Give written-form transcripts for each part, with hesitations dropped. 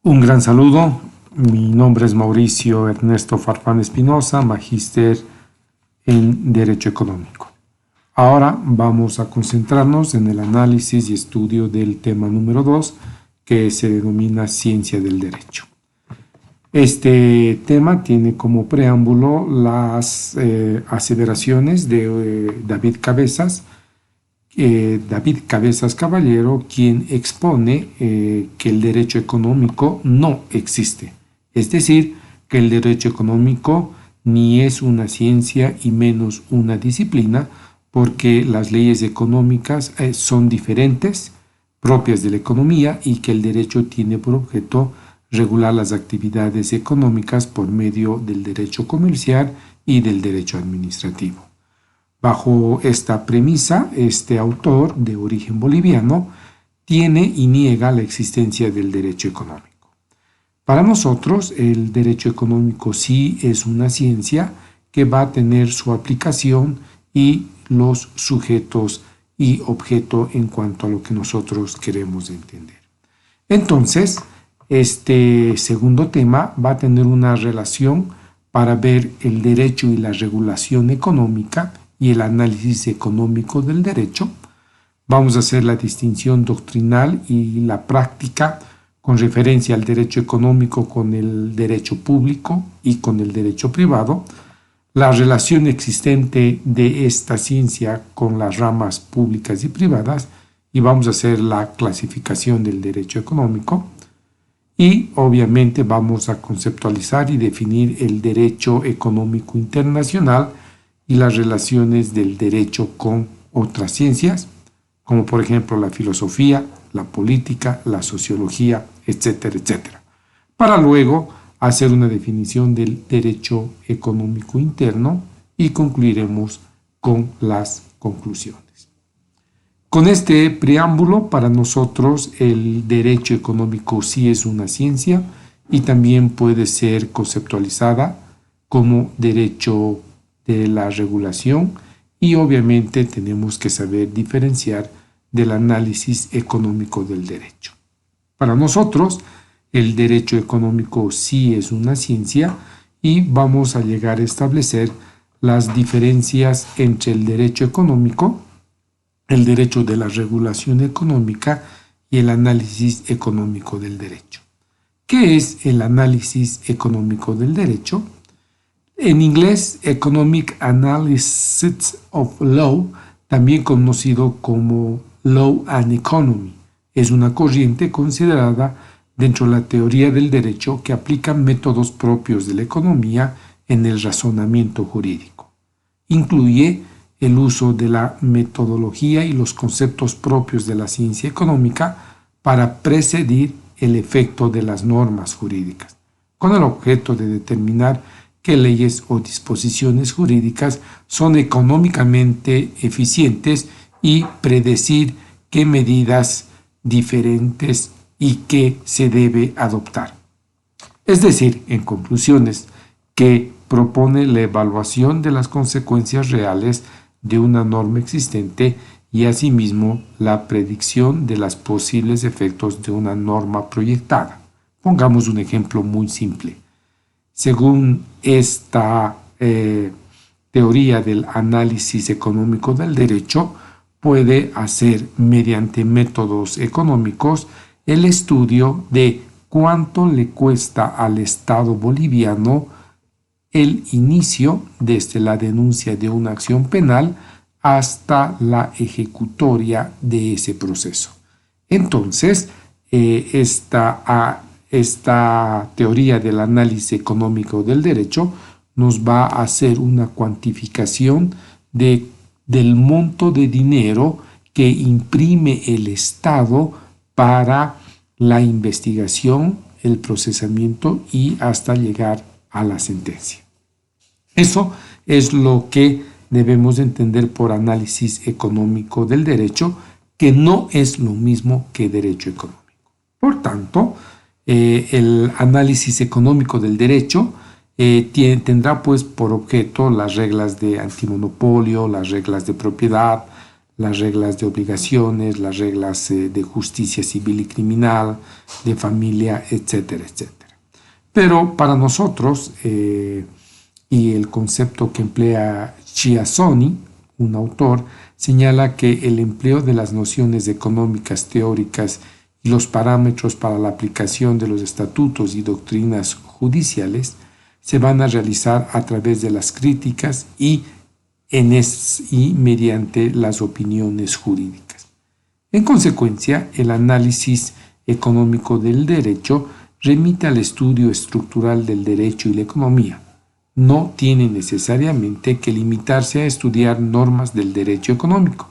Un gran saludo, mi nombre es Mauricio Ernesto Farfán Espinosa, magíster en Derecho Económico. Ahora vamos a concentrarnos en el análisis y estudio del tema número 2, que se denomina Ciencia del Derecho. Este tema tiene como preámbulo las aseveraciones de David Cabezas Caballero, quien expone que el derecho económico no existe. Es decir, que el derecho económico ni es una ciencia y menos una disciplina, porque las leyes económicas son diferentes, propias de la economía, y que el derecho tiene por objeto regular las actividades económicas por medio del derecho comercial y del derecho administrativo. Bajo esta premisa, este autor, de origen boliviano, tiene y niega la existencia del derecho económico. Para nosotros, el derecho económico sí es una ciencia que va a tener su aplicación y los sujetos y objeto en cuanto a lo que nosotros queremos entender. Entonces, este segundo tema va a tener una relación para ver el derecho y la regulación económica y el análisis económico del derecho. Vamos a hacer la distinción doctrinal y la práctica con referencia al derecho económico con el derecho público y con el derecho privado, la relación existente de esta ciencia con las ramas públicas y privadas, y vamos a hacer la clasificación del derecho económico, y obviamente vamos a conceptualizar y definir el derecho económico internacional y las relaciones del derecho con otras ciencias, como por ejemplo la filosofía, la política, la sociología, etcétera, etcétera, para luego hacer una definición del derecho económico interno y concluiremos con las conclusiones. Con este preámbulo, para nosotros el derecho económico sí es una ciencia y también puede ser conceptualizada como derecho de la regulación, y obviamente tenemos que saber diferenciar del análisis económico del derecho. Para nosotros, el derecho económico sí es una ciencia y vamos a llegar a establecer las diferencias entre el derecho económico, el derecho de la regulación económica y el análisis económico del derecho. ¿Qué es el análisis económico del derecho? En inglés, Economic Analysis of Law, también conocido como Law and Economy, es una corriente considerada dentro de la teoría del derecho que aplica métodos propios de la economía en el razonamiento jurídico. Incluye el uso de la metodología y los conceptos propios de la ciencia económica para precedir el efecto de las normas jurídicas, con el objeto de determinar qué leyes o disposiciones jurídicas son económicamente eficientes y predecir qué medidas diferentes y qué se debe adoptar. Es decir, en conclusiones, que propone la evaluación de las consecuencias reales de una norma existente y asimismo la predicción de los posibles efectos de una norma proyectada. Pongamos un ejemplo muy simple. Según esta teoría del análisis económico del derecho, puede hacer mediante métodos económicos el estudio de cuánto le cuesta al Estado boliviano el inicio desde la denuncia de una acción penal hasta la ejecutoria de ese proceso. Entonces, esta teoría del análisis económico del derecho nos va a hacer una cuantificación del monto de dinero que imprime el Estado para la investigación, el procesamiento y hasta llegar a la sentencia. Eso es lo que debemos entender por análisis económico del derecho, que no es lo mismo que derecho económico. Por tanto, el análisis económico del derecho tendrá pues por objeto las reglas de antimonopolio, las reglas de propiedad, las reglas de obligaciones, las reglas de justicia civil y criminal, de familia, etcétera, etcétera. Pero para nosotros, y el concepto que emplea Chiassoni, un autor, señala que el empleo de las nociones económicas teóricas y los parámetros para la aplicación de los estatutos y doctrinas judiciales se van a realizar a través de las críticas y mediante las opiniones jurídicas. En consecuencia, el análisis económico del derecho remite al estudio estructural del derecho y la economía. No tiene necesariamente que limitarse a estudiar normas del derecho económico.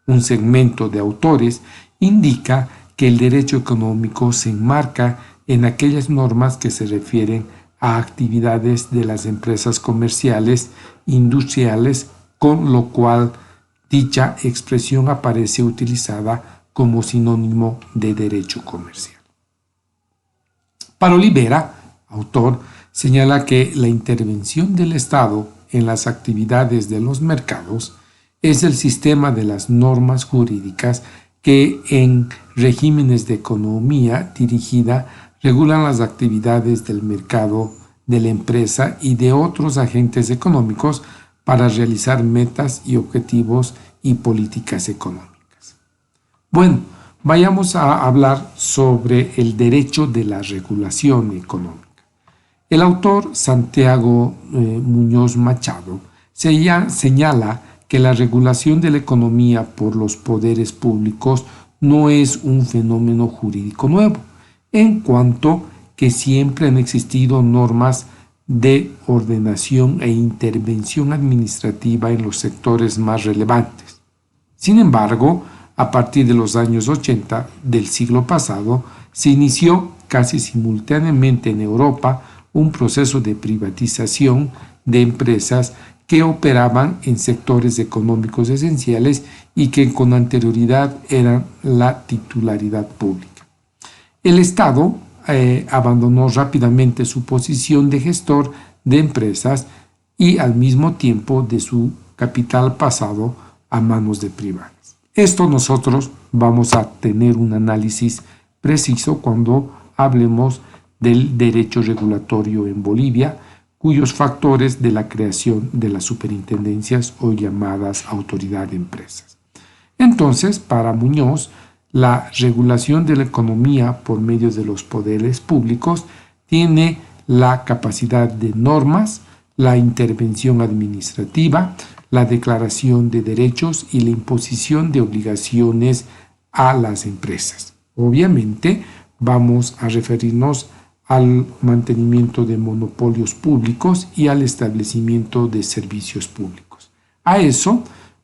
Un segmento de autores indica que el derecho económico se enmarca en aquellas normas que se refieren a actividades de las empresas comerciales, industriales, con lo cual dicha expresión aparece utilizada como sinónimo de derecho comercial. Para Olivera, autor, señala que la intervención del Estado en las actividades de los mercados es el sistema de las normas jurídicas que en regímenes de economía dirigida regulan las actividades del mercado, de la empresa y de otros agentes económicos para realizar metas y objetivos y políticas económicas. Bueno, vayamos a hablar sobre el derecho de la regulación económica. El autor Santiago Muñoz Machado señala que la regulación de la economía por los poderes públicos no es un fenómeno jurídico nuevo, en cuanto que siempre han existido normas de ordenación e intervención administrativa en los sectores más relevantes. Sin embargo, a partir de los años 80 del siglo pasado, se inició casi simultáneamente en Europa un proceso de privatización de empresas que operaban en sectores económicos esenciales y que con anterioridad eran la titularidad pública. El Estado abandonó rápidamente su posición de gestor de empresas y al mismo tiempo de su capital pasado a manos de privados. Esto nosotros vamos a tener un análisis preciso cuando hablemos del derecho regulatorio en Bolivia, cuyos factores de la creación de las superintendencias o llamadas autoridad de empresas. Entonces, para Muñoz, la regulación de la economía por medio de los poderes públicos tiene la capacidad de normas, la intervención administrativa, la declaración de derechos y la imposición de obligaciones a las empresas. Obviamente, vamos a referirnos al mantenimiento de monopolios públicos y al establecimiento de servicios públicos. A eso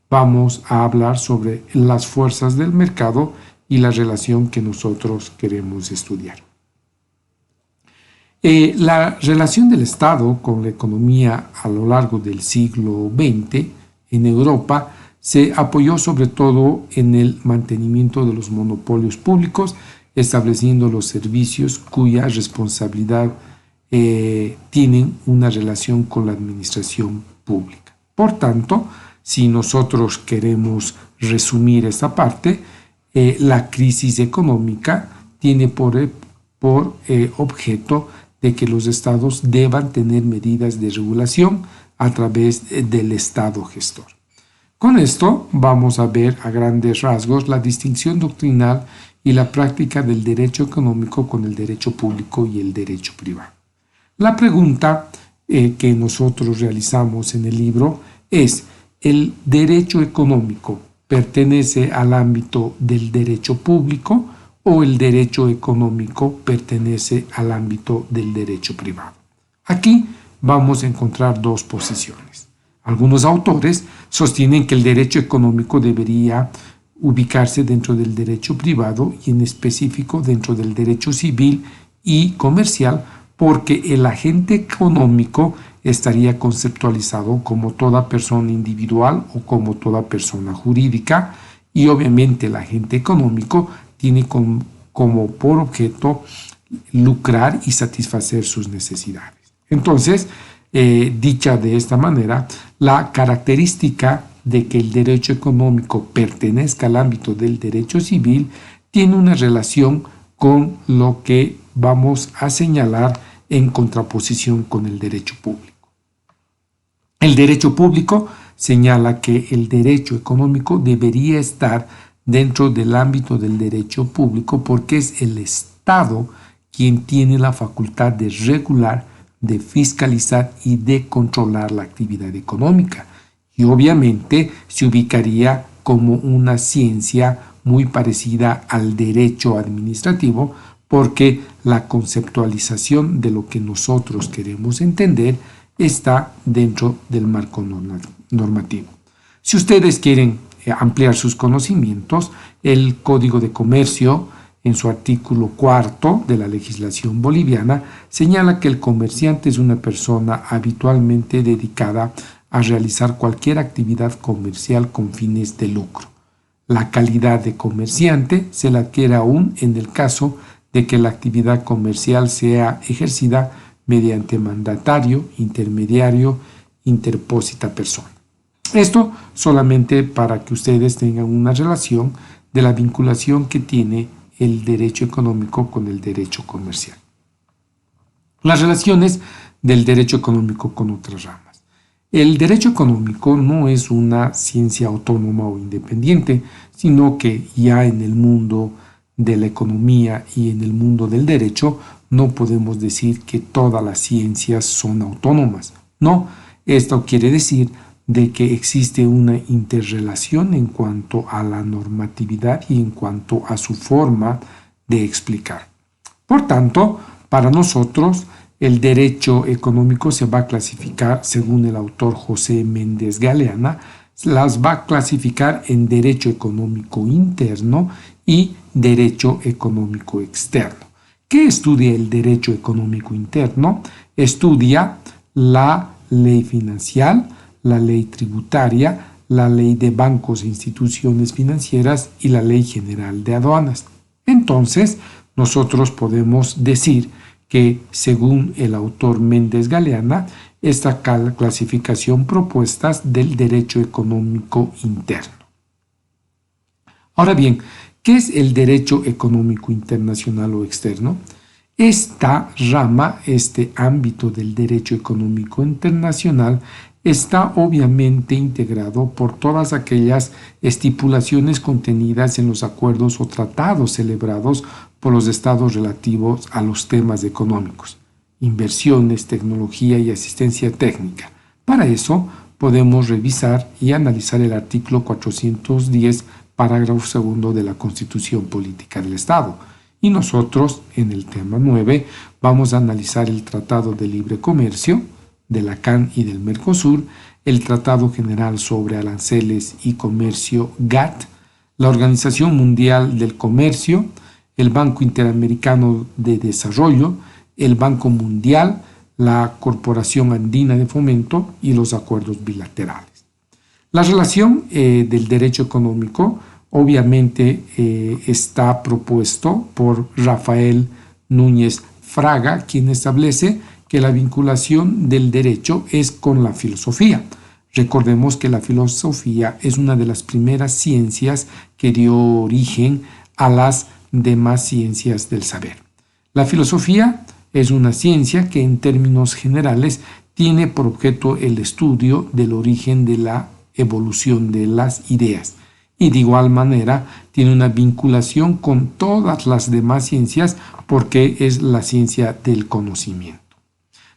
vamos a hablar sobre las fuerzas del mercado y la relación que nosotros queremos estudiar. La relación del Estado con la economía a lo largo del siglo XX en Europa se apoyó sobre todo en el mantenimiento de los monopolios públicos, estableciendo los servicios cuya responsabilidad tienen una relación con la administración pública. Por tanto, si nosotros queremos resumir esta parte, la crisis económica tiene por objeto de que los estados deban tener medidas de regulación a través del Estado gestor. Con esto vamos a ver a grandes rasgos la distinción doctrinal y la práctica del derecho económico con el derecho público y el derecho privado. La pregunta que nosotros realizamos en el libro es: ¿el derecho económico pertenece al ámbito del derecho público o el derecho económico pertenece al ámbito del derecho privado? Aquí vamos a encontrar dos posiciones. Algunos autores sostienen que el derecho económico debería ubicarse dentro del derecho privado y en específico dentro del derecho civil y comercial, porque el agente económico estaría conceptualizado como toda persona individual o como toda persona jurídica, y obviamente el agente económico tiene como por objeto lucrar y satisfacer sus necesidades. Entonces, dicha de esta manera, la característica de que el derecho económico pertenezca al ámbito del derecho civil tiene una relación con lo que vamos a señalar en contraposición con el derecho público. El derecho público señala que el derecho económico debería estar dentro del ámbito del derecho público porque es el Estado quien tiene la facultad de regular, de fiscalizar y de controlar la actividad económica. Y obviamente se ubicaría como una ciencia muy parecida al derecho administrativo porque la conceptualización de lo que nosotros queremos entender está dentro del marco normativo. Si ustedes quieren ampliar sus conocimientos, el Código de Comercio, en su artículo 4 de la legislación boliviana, señala que el comerciante es una persona habitualmente dedicada a realizar cualquier actividad comercial con fines de lucro. La calidad de comerciante se la adquiere aún en el caso de que la actividad comercial sea ejercida mediante mandatario, intermediario, interpósita persona. Esto solamente para que ustedes tengan una relación de la vinculación que tiene el derecho económico con el derecho comercial. Las relaciones del derecho económico con otras ramas. El derecho económico no es una ciencia autónoma o independiente, sino que ya en el mundo de la economía y en el mundo del derecho no podemos decir que todas las ciencias son autónomas. No, esto quiere decir de que existe una interrelación en cuanto a la normatividad y en cuanto a su forma de explicar. Por tanto, para nosotros, el derecho económico se va a clasificar, según el autor José Méndez Galeana, las va a clasificar en derecho económico interno y derecho económico externo. ¿Qué estudia el derecho económico interno? Estudia la ley financiera, la ley tributaria, la ley de bancos e instituciones financieras y la ley general de aduanas. Entonces, nosotros podemos decir que, según el autor Méndez Galeana, esta clasificación propuesta del derecho económico interno. Ahora bien, ¿qué es el derecho económico internacional o externo? Esta rama, este ámbito del derecho económico internacional está obviamente integrado por todas aquellas estipulaciones contenidas en los acuerdos o tratados celebrados por los estados relativos a los temas económicos, inversiones, tecnología y asistencia técnica. Para eso podemos revisar y analizar el artículo 410, parágrafo segundo de la Constitución Política del Estado. Y nosotros, en el tema 9, vamos a analizar el Tratado de Libre Comercio de la CAN y del Mercosur, el Tratado General sobre Aranceles y Comercio GATT, la Organización Mundial del Comercio, el Banco Interamericano de Desarrollo, el Banco Mundial, la Corporación Andina de Fomento y los acuerdos bilaterales. La relación del derecho económico obviamente está propuesto por Rafael Núñez Fraga, quien establece que la vinculación del derecho es con la filosofía. Recordemos que la filosofía es una de las primeras ciencias que dio origen a las demás ciencias del saber. La filosofía es una ciencia que en términos generales tiene por objeto el estudio del origen de la evolución de las ideas y de igual manera tiene una vinculación con todas las demás ciencias porque es la ciencia del conocimiento.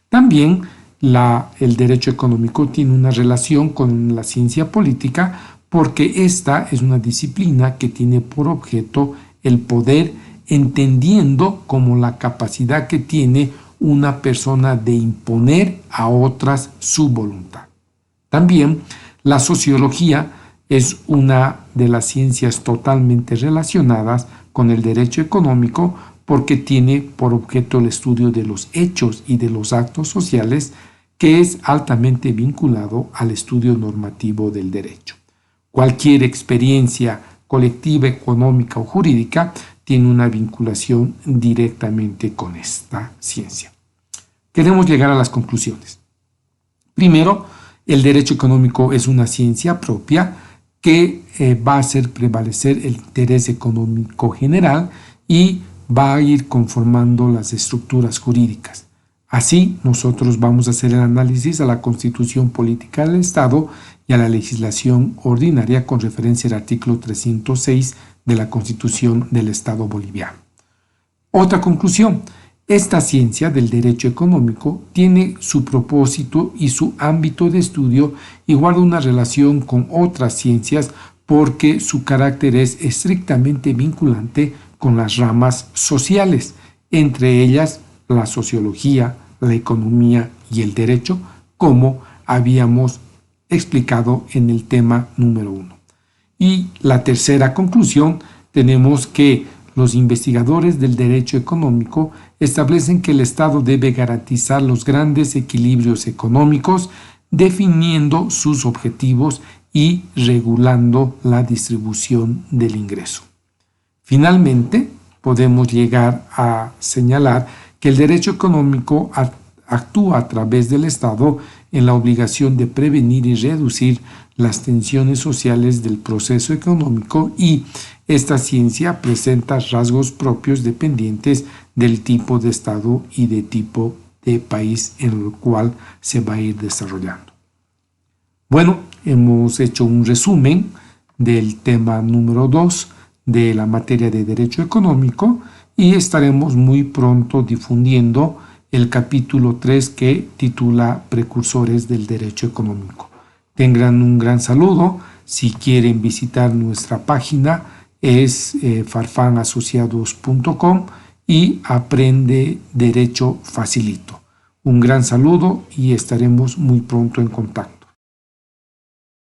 También el derecho económico tiene una relación con la ciencia política porque esta es una disciplina que tiene por objeto el poder, entendiendo como la capacidad que tiene una persona de imponer a otras su voluntad. También la sociología es una de las ciencias totalmente relacionadas con el derecho económico porque tiene por objeto el estudio de los hechos y de los actos sociales, que es altamente vinculado al estudio normativo del derecho. Cualquier experiencia colectiva, económica o jurídica tiene una vinculación directamente con esta ciencia. Queremos llegar a las conclusiones. Primero, El derecho económico es una ciencia propia que va a hacer prevalecer el interés económico general y va a ir conformando las estructuras jurídicas. Así, nosotros vamos a hacer el análisis a la Constitución Política del Estado y a la legislación ordinaria con referencia al artículo 306 de la Constitución del Estado boliviano. Otra conclusión: esta ciencia del derecho económico tiene su propósito y su ámbito de estudio y guarda una relación con otras ciencias porque su carácter es estrictamente vinculante con las ramas sociales, entre ellas la sociología, la economía y el derecho, como habíamos explicado en el tema número 1. Y la tercera conclusión, tenemos que los investigadores del derecho económico establecen que el Estado debe garantizar los grandes equilibrios económicos, definiendo sus objetivos y regulando la distribución del ingreso. Finalmente, podemos llegar a señalar que el derecho económico actúa a través del Estado en la obligación de prevenir y reducir las tensiones sociales del proceso económico, y esta ciencia presenta rasgos propios dependientes del tipo de Estado y de tipo de país en el cual se va a ir desarrollando. Bueno, hemos hecho un resumen del tema número 2 de la materia de derecho económico y estaremos muy pronto difundiendo el capítulo 3 que titula Precursores del Derecho Económico. Tengan un gran saludo. Si quieren visitar nuestra página es farfanasociados.com y Aprende Derecho Facilito. Un gran saludo y estaremos muy pronto en contacto.